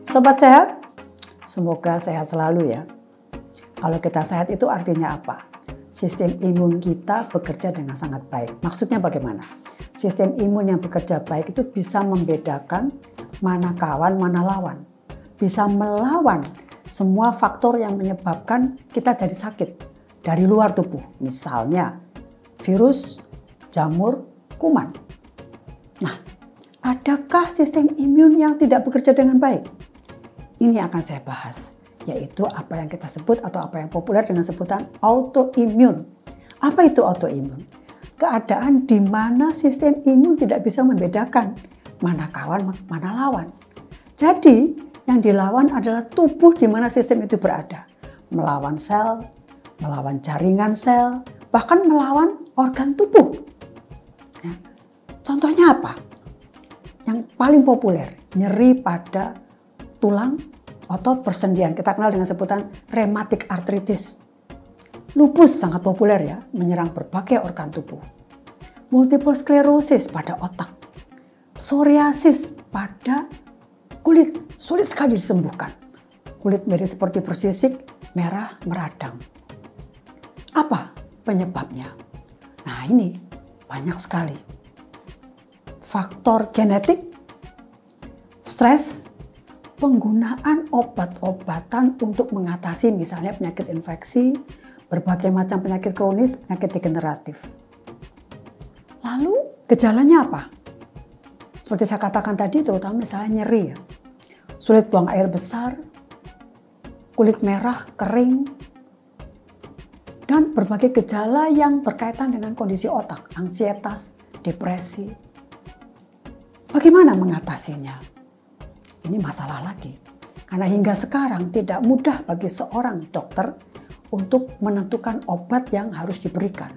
Sobat sehat, semoga sehat selalu ya. Kalau kita sehat itu artinya apa? Sistem imun kita bekerja dengan sangat baik. Maksudnya bagaimana? Sistem imun yang bekerja baik itu bisa membedakan mana kawan, mana lawan. Bisa melawan semua faktor yang menyebabkan kita jadi sakit dari luar tubuh. Misalnya virus, jamur, kuman. Nah, adakah sistem imun yang tidak bekerja dengan baik? Ini akan saya bahas, yaitu apa yang kita sebut atau apa yang populer dengan sebutan autoimun. Apa itu autoimun? Keadaan di mana sistem imun tidak bisa membedakan mana kawan, mana lawan. Jadi, yang dilawan adalah tubuh di mana sistem itu berada. Melawan sel, melawan jaringan sel, bahkan melawan organ tubuh. Ya. Contohnya apa? Yang paling populer, nyeri pada tulang, otot, persendian. Kita kenal dengan sebutan rheumatic arthritis. Lupus sangat populer ya, menyerang berbagai organ tubuh. Multiple sclerosis pada otak. Psoriasis pada kulit, sulit sekali disembuhkan. Kulit mirip seperti bersisik, merah, meradang. Apa penyebabnya? Nah ini banyak sekali. Faktor genetik, stres, penggunaan obat-obatan untuk mengatasi misalnya penyakit infeksi, berbagai macam penyakit kronis, penyakit degeneratif. Lalu gejalanya apa? Seperti saya katakan tadi, terutama misalnya nyeri ya. Sulit buang air besar, kulit merah, kering, dan berbagai gejala yang berkaitan dengan kondisi otak, ansietas, depresi. Bagaimana mengatasinya? Ini masalah lagi, karena hingga sekarang tidak mudah bagi seorang dokter untuk menentukan obat yang harus diberikan.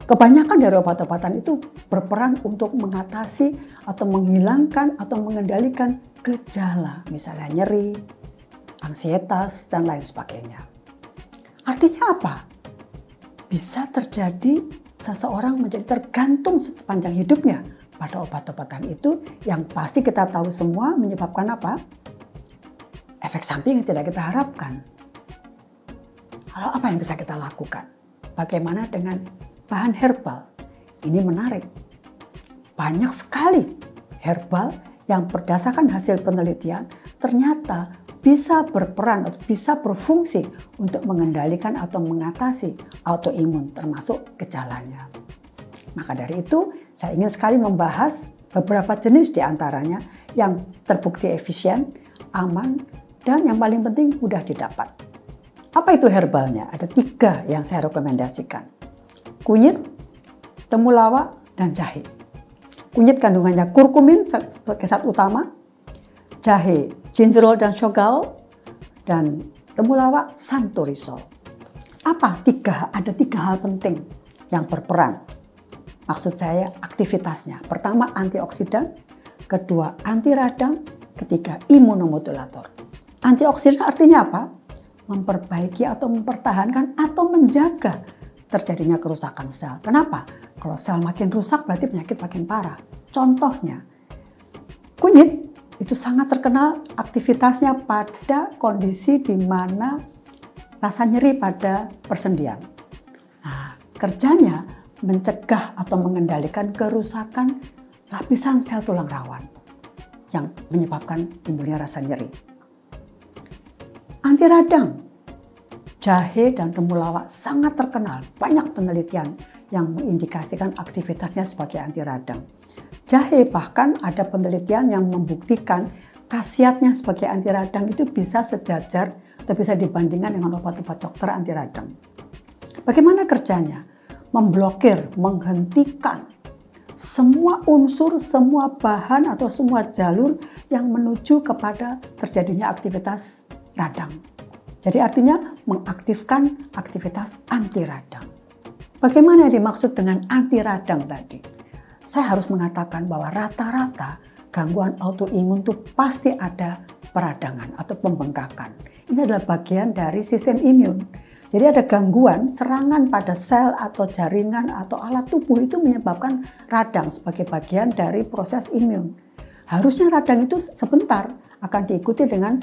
Kebanyakan dari obat-obatan itu berperan untuk mengatasi atau menghilangkan atau mengendalikan gejala, misalnya nyeri, ansietas, dan lain sebagainya. Artinya apa? Bisa terjadi seseorang menjadi tergantung sepanjang hidupnya pada obat-obatan itu yang pasti kita tahu semua menyebabkan apa? Efek samping yang tidak kita harapkan. Lalu apa yang bisa kita lakukan? Bagaimana dengan bahan herbal? Ini menarik. Banyak sekali herbal yang berdasarkan hasil penelitian ternyata bisa berperan atau bisa berfungsi untuk mengendalikan atau mengatasi autoimun termasuk gejalanya. Maka dari itu, saya ingin sekali membahas beberapa jenis diantaranya yang terbukti efisien, aman, dan yang paling penting mudah didapat. Apa itu herbalnya? Ada 3 yang saya rekomendasikan. Kunyit, temulawak, dan jahe. Kunyit kandungannya kurkumin sebagai zat utama, jahe, gingerol dan shogal, dan temulawak santorisol. Ada 3 hal penting yang berperan. Maksud saya aktivitasnya. Pertama antioksidan, kedua anti radang, ketiga imunomodulator. Antioksidan artinya apa? Memperbaiki atau mempertahankan atau menjaga terjadinya kerusakan sel. Kenapa? Kalau sel makin rusak berarti penyakit makin parah. Contohnya, kunyit itu sangat terkenal aktivitasnya pada kondisi di mana rasa nyeri pada persendian. Nah, kerjanya mencegah atau mengendalikan kerusakan lapisan sel tulang rawan yang menyebabkan timbulnya rasa nyeri. Anti radang, jahe dan temulawak sangat terkenal. Banyak penelitian yang mengindikasikan aktivitasnya sebagai anti radang. Jahe bahkan ada penelitian yang membuktikan khasiatnya sebagai anti radang itu bisa sejajar atau bisa dibandingkan dengan obat-obat dokter anti radang. Bagaimana kerjanya? Memblokir, menghentikan semua unsur, semua bahan atau semua jalur yang menuju kepada terjadinya aktivitas radang. Jadi artinya mengaktifkan aktivitas anti radang. Bagaimana dimaksud dengan anti radang tadi? Saya harus mengatakan bahwa rata-rata gangguan autoimun itu pasti ada peradangan atau pembengkakan. Ini adalah bagian dari sistem imun. Jadi ada gangguan, serangan pada sel atau jaringan atau alat tubuh itu menyebabkan radang sebagai bagian dari proses imun. Harusnya radang itu sebentar, akan diikuti dengan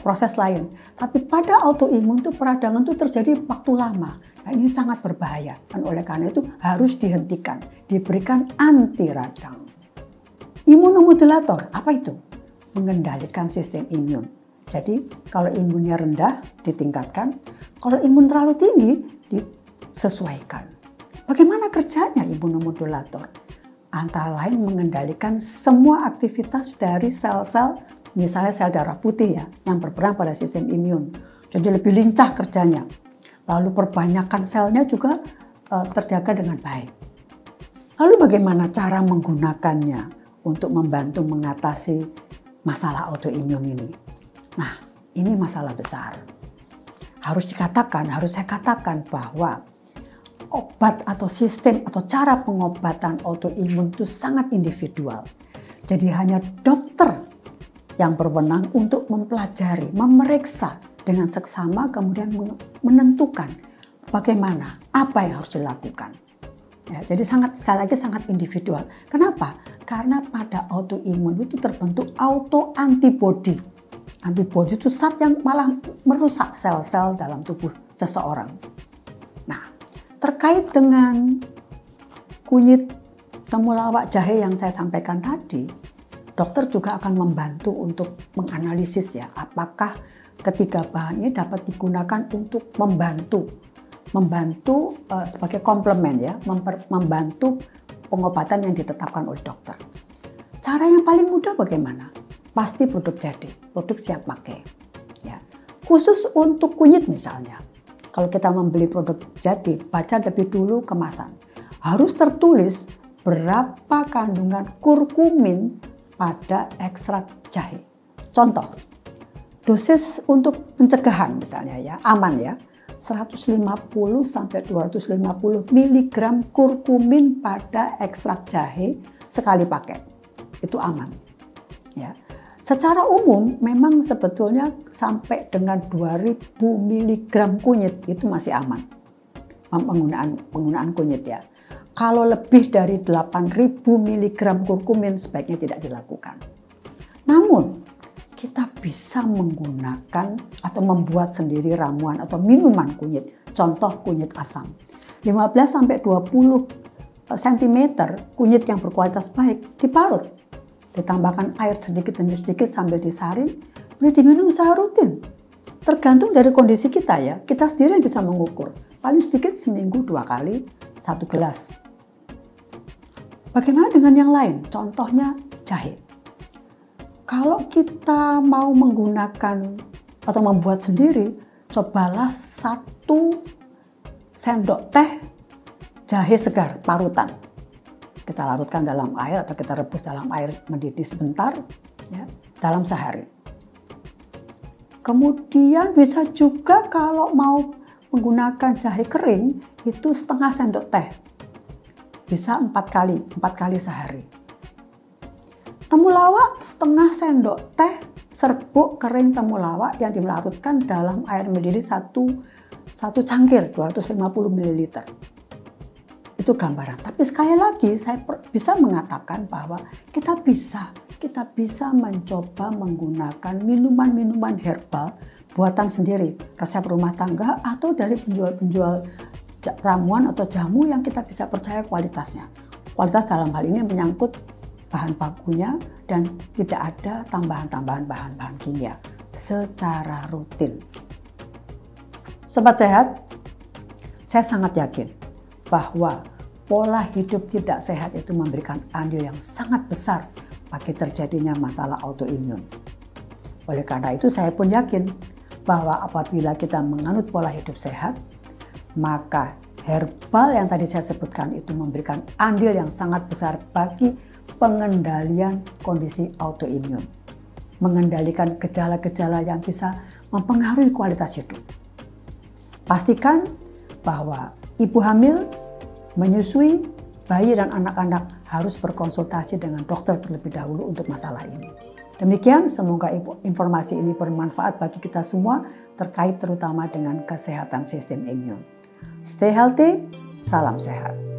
proses lain. Tapi pada autoimun itu peradangan itu terjadi waktu lama. Nah, ini sangat berbahaya. Dan oleh karena itu harus dihentikan, diberikan anti radang. Imunomodulator, apa itu? Mengendalikan sistem imun. Jadi kalau imunnya rendah ditingkatkan, kalau imun terlalu tinggi disesuaikan. Bagaimana kerjanya imunomodulator? Antara lain mengendalikan semua aktivitas dari sel-sel, misalnya sel darah putih ya, yang berperan pada sistem imun. Jadi lebih lincah kerjanya. Lalu perbanyakan selnya juga terjaga dengan baik. Lalu bagaimana cara menggunakannya untuk membantu mengatasi masalah autoimun ini? Nah, ini masalah besar. Harus saya katakan bahwa obat atau sistem atau cara pengobatan autoimun itu sangat individual. Jadi hanya dokter yang berwenang untuk mempelajari, memeriksa dengan seksama, kemudian menentukan bagaimana, apa yang harus dilakukan. Ya, jadi sekali lagi sangat individual. Kenapa? Karena pada autoimun itu terbentuk autoantibody. Antibody itu zat yang malah merusak sel-sel dalam tubuh seseorang. Nah, terkait dengan kunyit temulawak jahe yang saya sampaikan tadi, dokter juga akan membantu untuk menganalisis ya, apakah ketiga bahan ini dapat digunakan untuk membantu sebagai komplement ya, membantu pengobatan yang ditetapkan oleh dokter. Cara yang paling mudah bagaimana? Pasti produk jadi, produk siap pakai. Ya. Khusus untuk kunyit misalnya. Kalau kita membeli produk jadi, baca lebih dulu kemasan. Harus tertulis berapa kandungan kurkumin pada ekstrak jahe. Contoh, dosis untuk pencegahan misalnya ya, aman ya. 150 sampai 250 mg kurkumin pada ekstrak jahe sekali pakai. Itu aman. Ya. Secara umum memang sebetulnya sampai dengan 2000 mg kunyit itu masih aman penggunaan kunyit ya. Kalau lebih dari 8000 mg kurkumin sebaiknya tidak dilakukan. Namun kita bisa menggunakan atau membuat sendiri ramuan atau minuman kunyit. Contoh kunyit asam. 15 sampai 20 cm kunyit yang berkualitas baik diparut. Ditambahkan air sedikit demi sedikit sambil disaring, boleh diminum secara rutin. Tergantung dari kondisi kita ya, kita sendiri yang bisa mengukur. Paling sedikit seminggu 2 kali, 1 gelas. Bagaimana dengan yang lain? Contohnya jahe. Kalau kita mau menggunakan atau membuat sendiri, cobalah 1 sendok teh jahe segar parutan. Kita larutkan dalam air atau kita rebus dalam air mendidih sebentar ya, dalam sehari. Kemudian bisa juga kalau mau menggunakan jahe kering itu setengah sendok teh. Bisa 4 kali sehari. Temulawak setengah sendok teh serbuk kering temulawak yang dilarutkan dalam air mendidih 1 cangkir 250 ml. Itu gambaran. Tapi sekali lagi saya bisa mengatakan bahwa kita bisa mencoba menggunakan minuman-minuman herbal buatan sendiri, resep rumah tangga atau dari penjual-penjual ramuan atau jamu yang kita bisa percaya kualitasnya. Kualitas dalam hal ini menyangkut bahan bakunya dan tidak ada tambahan-tambahan bahan-bahan kimia secara rutin. Sobat sehat, saya sangat yakin bahwa pola hidup tidak sehat itu memberikan andil yang sangat besar bagi terjadinya masalah autoimun. Oleh karena itu saya pun yakin bahwa apabila kita menganut pola hidup sehat, maka herbal yang tadi saya sebutkan itu memberikan andil yang sangat besar bagi pengendalian kondisi autoimun. Mengendalikan gejala-gejala yang bisa mempengaruhi kualitas hidup. Pastikan bahwa ibu hamil, menyusui, bayi dan anak-anak harus berkonsultasi dengan dokter terlebih dahulu untuk masalah ini. Demikian, semoga informasi ini bermanfaat bagi kita semua terkait terutama dengan kesehatan sistem imun. Stay healthy, salam sehat.